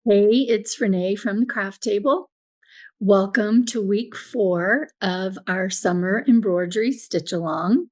Hey, it's Renee from the Craft Table. Welcome to week 4 of our summer embroidery stitch along.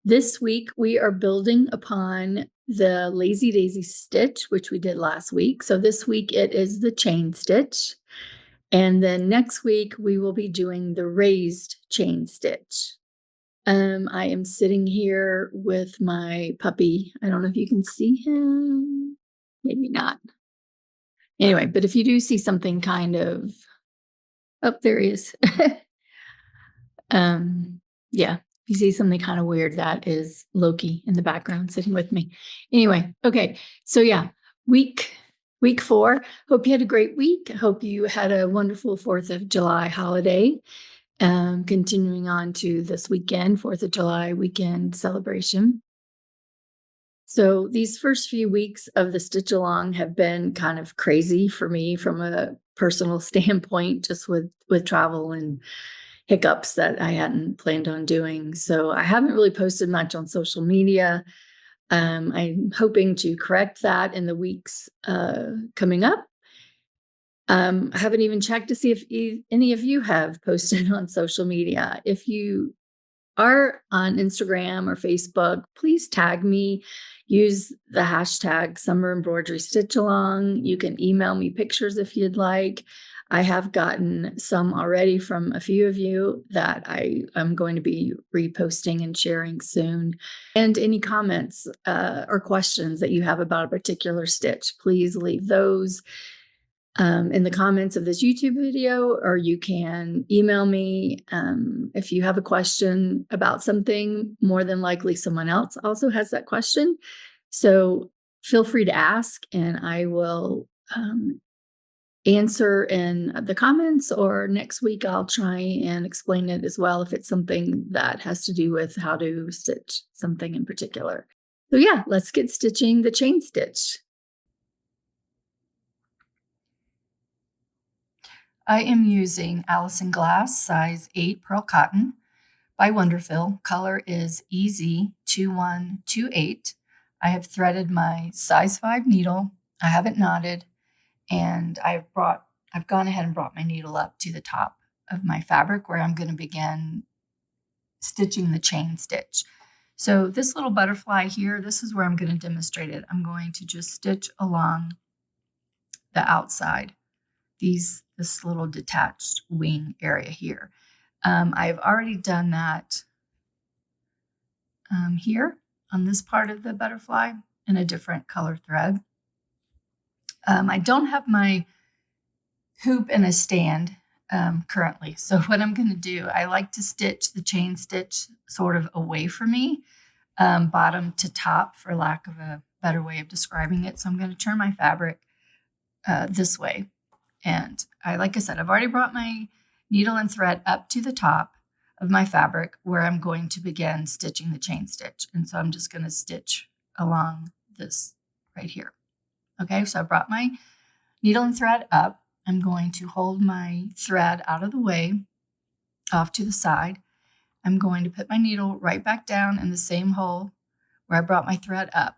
This week we are building upon the Lazy Daisy stitch, which we did last week. So this week it is the chain stitch. And then next week we will be doing the raised chain stitch. I am sitting here with my puppy. I don't know if you can see him. Maybe not. Anyway, but if you do see something kind of, oh, there he is. Yeah, if you see something kind of weird, that is Loki in the background sitting with me. Anyway, okay, so yeah, week 4. Hope you had a great week. Hope you had a wonderful 4th of July holiday. Continuing on to this weekend, 4th of July weekend celebration. So these first few weeks of the stitch along have been kind of crazy for me from a personal standpoint, just with travel and hiccups that I hadn't planned on doing. So I haven't really posted much on social media. I'm hoping to correct that in the weeks coming up. I haven't even checked to see if any of you have posted on social media. If you are on Instagram or Facebook, please tag me. Use the hashtag Summer Embroidery Stitch Along. You can email me pictures if you'd like. I have gotten some already from a few of you that I am going to be reposting and sharing soon. And any comments or questions that you have about a particular stitch, please leave those in the comments of this YouTube video, or you can email me if you have a question about something. More than likely someone else also has that question. So feel free to ask and I will answer in the comments, or next week I'll try and explain it as well if it's something that has to do with how to stitch something in particular. So yeah, let's get stitching the chain stitch. I am using Allison Glass size 8 pearl cotton by Wonderfil. Color is EZ2128. I have threaded my size 5 needle. I have it knotted, and I've gone ahead and brought my needle up to the top of my fabric where I'm going to begin stitching the chain stitch. So this little butterfly here, this is where I'm going to demonstrate it. I'm going to just stitch along the outside. This little detached wing area here. I've already done that here on this part of the butterfly in a different color thread. I don't have my hoop in a stand currently. So what I'm going to do, I like to stitch the chain stitch sort of away from me, bottom to top, for lack of a better way of describing it. So I'm going to turn my fabric this way. And like I said, I've already brought my needle and thread up to the top of my fabric where I'm going to begin stitching the chain stitch. And so I'm just going to stitch along this right here. Okay, so I brought my needle and thread up. I'm going to hold my thread out of the way, off to the side. I'm going to put my needle right back down in the same hole where I brought my thread up.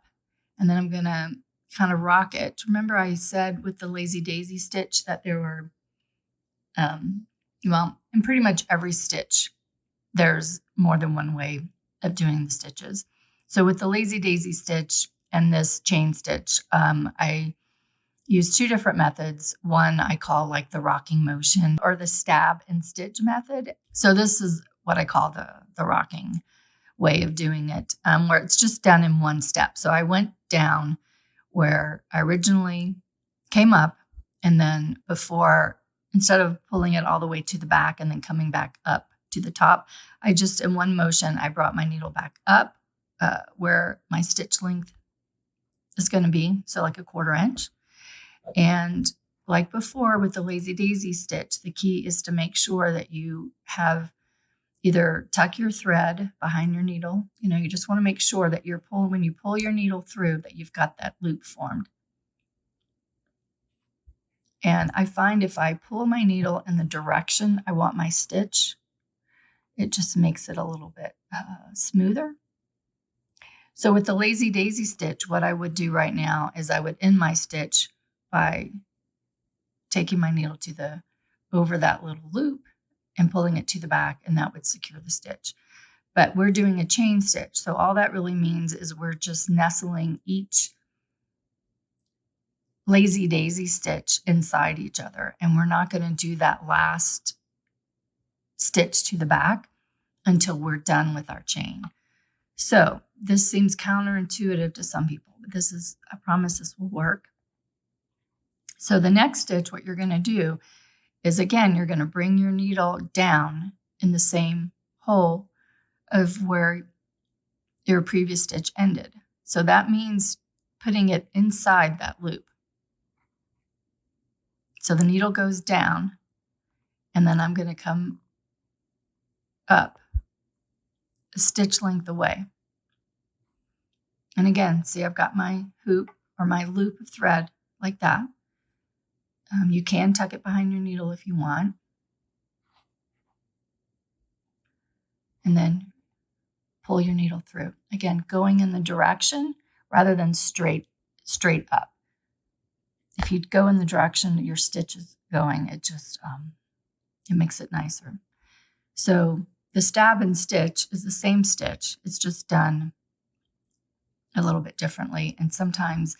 And then I'm going to kind of rock it. Remember I said with the Lazy Daisy stitch that there were, well, in pretty much every stitch, there's more than one way of doing the stitches. So with the Lazy Daisy stitch and this chain stitch, I use 2 different methods. One I call like the rocking motion, or the stab and stitch method. So this is what I call the rocking way of doing it, where it's just done in one step. So I went down where I originally came up, and then instead of pulling it all the way to the back and then coming back up to the top, I just, in one motion, I brought my needle back up where my stitch length is going to be, so like a 1/4 inch. And like before with the Lazy Daisy stitch, the key is to make sure that you have either tuck your thread behind your needle. You just want to make sure that when you pull your needle through, that you've got that loop formed. And I find if I pull my needle in the direction I want my stitch, it just makes it a little bit smoother. So with the Lazy Daisy stitch, what I would do right now is I would end my stitch by taking my needle over that little loop and pulling it to the back, and that would secure the stitch. But we're doing a chain stitch. So all that really means is we're just nestling each lazy daisy stitch inside each other. And we're not going to do that last stitch to the back until we're done with our chain. So this seems counterintuitive to some people, but I promise this will work. So the next stitch, what you're going to do is, again, you're going to bring your needle down in the same hole of where your previous stitch ended. So that means putting it inside that loop. So the needle goes down, and then I'm going to come up a stitch length away. And again, see, I've got my hoop or my loop of thread like that. You can tuck it behind your needle if you want. And then pull your needle through. Again, going in the direction rather than straight up. If you go in the direction that your stitch is going, it just it makes it nicer. So the stab and stitch is the same stitch. It's just done a little bit differently. And sometimes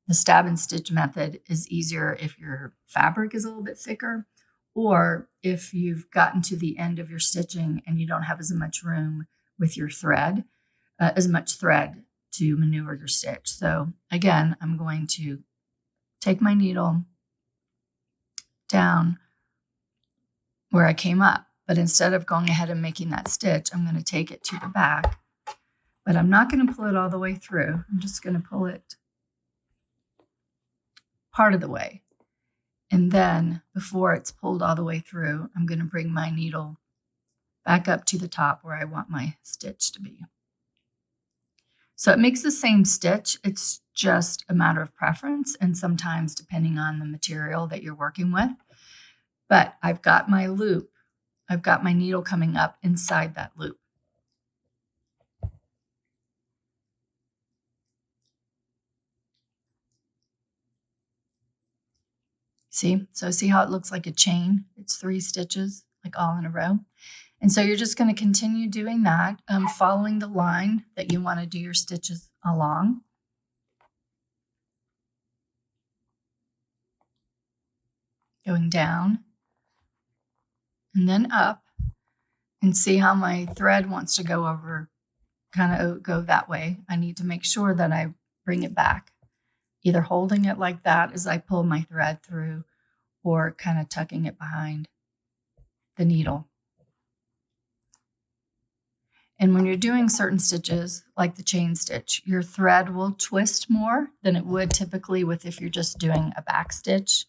the stab and stitch method is easier if your fabric is a little bit thicker, or if you've gotten to the end of your stitching and you don't have as much room with your thread, as much thread to maneuver your stitch. So again, I'm going to take my needle down where I came up, but instead of going ahead and making that stitch, I'm going to take it to the back, but I'm not going to pull it all the way through. I'm just going to pull it part of the way. And then before it's pulled all the way through, I'm going to bring my needle back up to the top where I want my stitch to be. So it makes the same stitch. It's just a matter of preference, and sometimes depending on the material that you're working with. But I've got my loop. I've got my needle coming up inside that loop. See? So see how it looks like a chain? It's 3 stitches, like all in a row. And so you're just going to continue doing that, following the line that you want to do your stitches along. Going down and then up, and see how my thread wants to go over, kind of go that way. I need to make sure that I bring it back, either holding it like that as I pull my thread through, or kind of tucking it behind the needle. And when you're doing certain stitches, like the chain stitch, your thread will twist more than it would typically with if you're just doing a back stitch.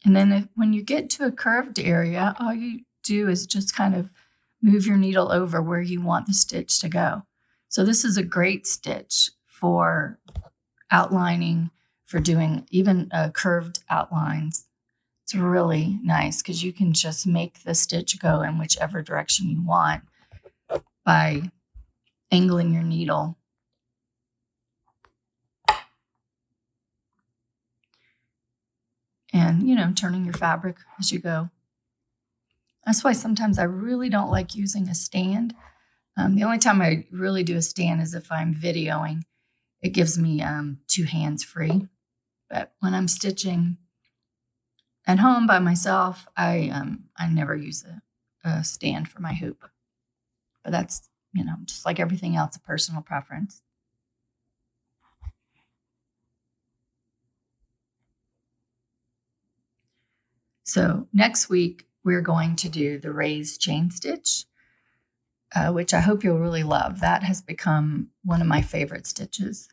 And then when you get to a curved area, all you do is just kind of move your needle over where you want the stitch to go. So this is a great stitch for outlining, for doing even curved outlines. It's really nice because you can just make the stitch go in whichever direction you want by angling your needle. And, turning your fabric as you go. That's why sometimes I really don't like using a stand. The only time I really do a stand is if I'm videoing. It gives me 2 hands free. But when I'm stitching at home by myself, I never use a stand for my hoop. But that's, just like everything else, a personal preference. So next week, we're going to do the raised chain stitch, which I hope you'll really love. That has become one of my favorite stitches.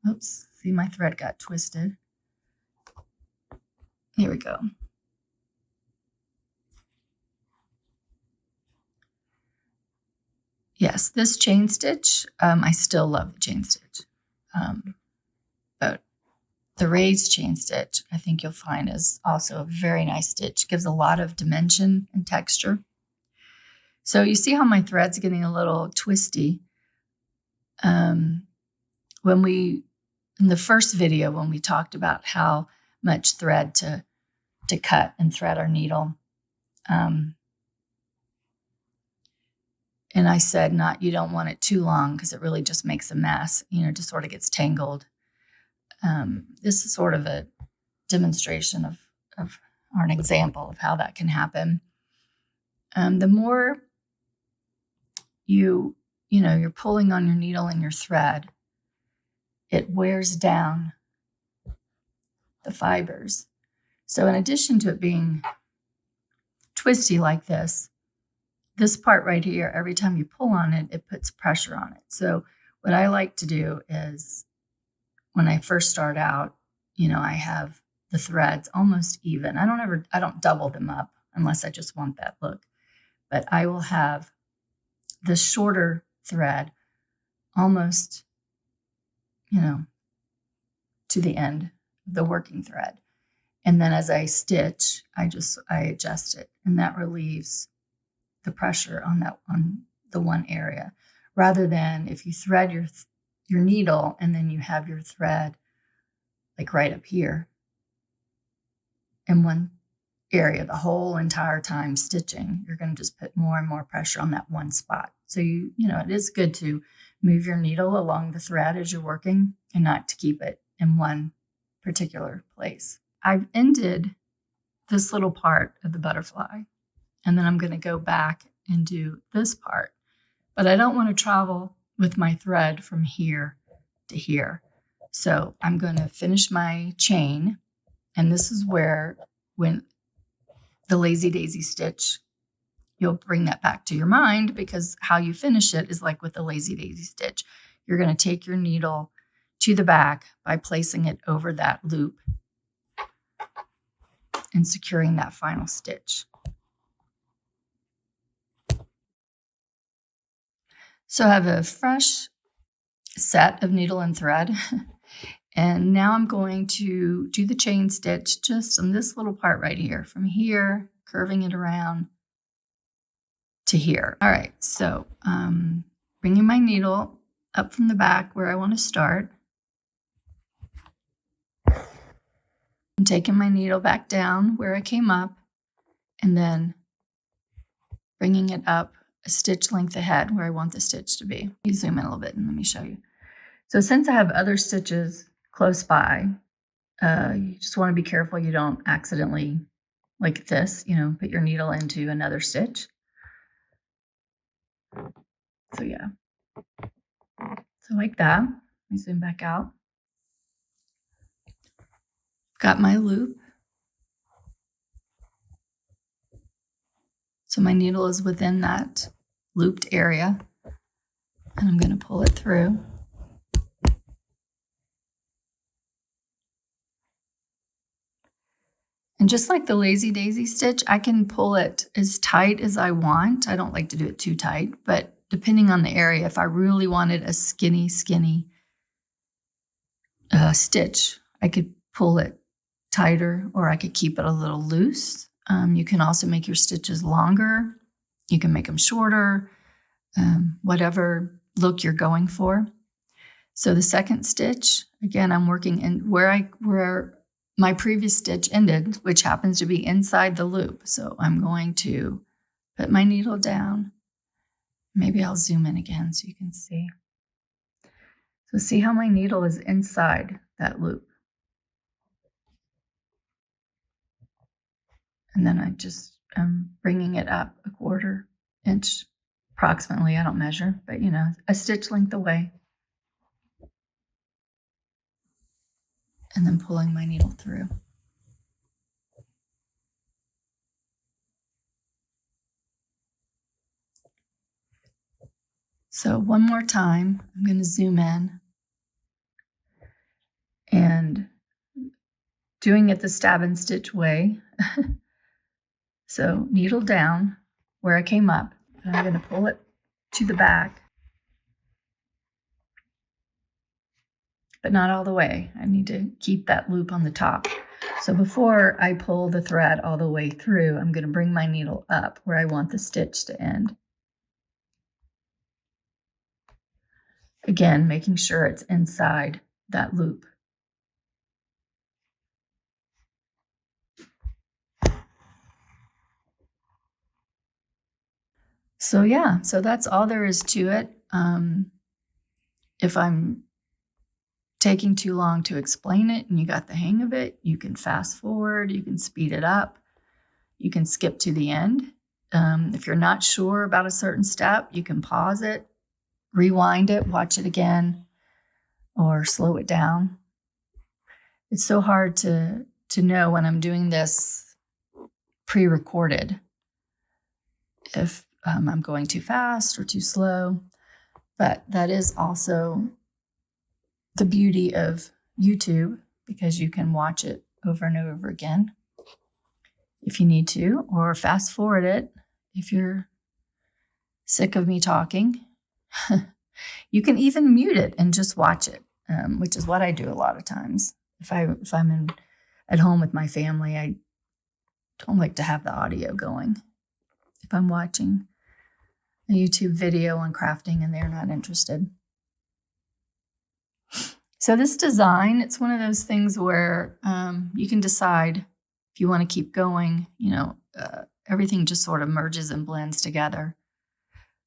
Oops, see, my thread got twisted. Here we go. Yes, this chain stitch, I still love the chain stitch. But the raised chain stitch, I think you'll find, is also a very nice stitch. Gives a lot of dimension and texture. So you see how my thread's getting a little twisty. In the first video, when we talked about how much thread to cut and thread our needle, and I said, you don't want it too long because it really just makes a mess, just sort of gets tangled. This is sort of a demonstration or an example of how that can happen. The more you're pulling on your needle and your thread, it wears down the fibers. So in addition to it being twisty like this part right here, every time you pull on it, it puts pressure on it. So what I like to do is, when I first start out, I have the threads almost even. I don't double them up unless I just want that look. But I will have the shorter thread almost, to the end of the working thread. And then as I stitch, I adjust it, and that relieves the pressure on the one area, rather than if you thread your needle and then you have your thread like right up here in one area the whole entire time stitching, you're going to just put more and more pressure on that one spot. So it is good to move your needle along the thread as you're working and not to keep it in one particular place. I've ended this little part of the butterfly, and then I'm going to go back and do this part. But I don't want to travel with my thread from here to here. So I'm going to finish my chain, and this is where, when the lazy daisy stitch, you'll bring that back to your mind, because how you finish it is like with the lazy daisy stitch. You're going to take your needle to the back by placing it over that loop and securing that final stitch. So I have a fresh set of needle and thread, and now I'm going to do the chain stitch just on this little part right here, from here, curving it around to here. All right, so bringing my needle up from the back where I want to start. I'm taking my needle back down where I came up, and then bringing it up a stitch length ahead where I want the stitch to be. Let me zoom in a little bit and let me show you. So since I have other stitches close by, you just want to be careful you don't accidentally, like this, put your needle into another stitch. So yeah. So like that. Let me zoom back out. Got my loop. So my needle is within that looped area, and I'm going to pull it through. And just like the lazy daisy stitch, I can pull it as tight as I want. I don't like to do it too tight, but depending on the area, if I really wanted a skinny stitch, I could pull it tighter, or I could keep it a little loose. You can also make your stitches longer. You can make them shorter, whatever look you're going for. So the second stitch, again, I'm working in where my previous stitch ended, which happens to be inside the loop. So I'm going to put my needle down. Maybe I'll zoom in again so you can see. So see how my needle is inside that loop. And then I just am bringing it up a 1/4 inch approximately. I don't measure, but a stitch length away. And then pulling my needle through. So one more time, I'm going to zoom in, and doing it the stab and stitch way. So needle down where I came up, and I'm going to pull it to the back. but not all the way. I need to keep that loop on the top. So before I pull the thread all the way through, I'm going to bring my needle up where I want the stitch to end. Again, making sure it's inside that loop. So yeah, so that's all there is to it. If I'm taking too long to explain it and you got the hang of it, you can fast forward, you can speed it up, you can skip to the end. If you're not sure about a certain step, you can pause it, rewind it, watch it again, or slow it down. It's so hard to know when I'm doing this pre-recorded if I'm going too fast or too slow. But that is also the beauty of YouTube, because you can watch it over and over again if you need to, or fast forward it if you're sick of me talking. You can even mute it and just watch it, which is what I do a lot of times. If I'm at home with my family, I don't like to have the audio going. If I'm watching a YouTube video on crafting and they're not interested. So this design, it's one of those things where you can decide if you want to keep going. Everything just sort of merges and blends together.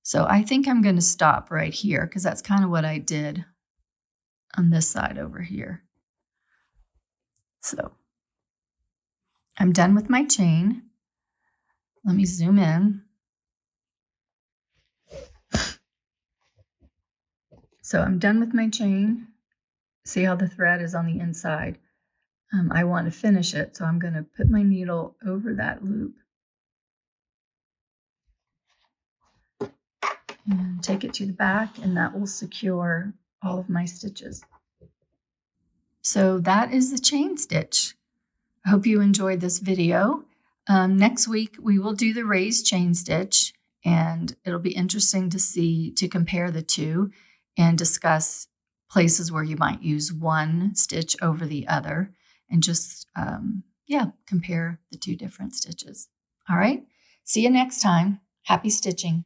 So I think I'm going to stop right here because that's kind of what I did on this side over here. So I'm done with my chain. Let me zoom in. So I'm done with my chain. See how the thread is on the inside. I want to finish it, so I'm going to put my needle over that loop and take it to the back, and that will secure all of my stitches. So that is the chain stitch. I hope you enjoyed this video. Next week, we will do the raised chain stitch, and it'll be interesting to compare the two and discuss places where you might use one stitch over the other and just, compare the two different stitches. All right. See you next time. Happy stitching.